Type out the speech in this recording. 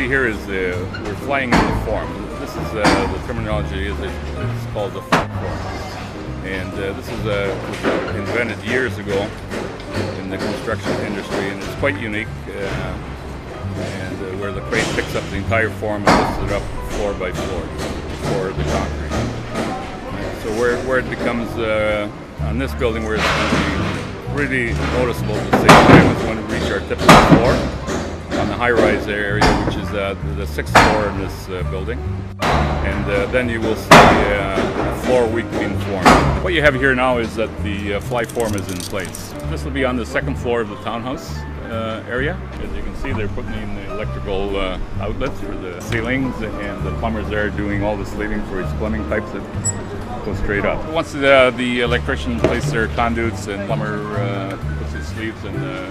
see here is we're flying in the form. This is the terminology is it's called the flat form, and this is was invented years ago in the construction industry, and it's quite unique. And where the crane picks up the entire form and lifts it up floor by floor for the concrete. So where it becomes on this building, where it's going to be really noticeable at the same time is when we reach our typical floor on the high-rise area, which is the 6th floor in this building. And then you will see the floor week being formed. What you have here now is that the fly form is in place. This will be on the 2nd floor of the townhouse area. As you can see, they're putting in the electrical outlets for the ceilings, and the plumber's there doing all the sleeving for his plumbing pipes that go straight up. Once the electrician places their conduits and plumber puts his sleeves in the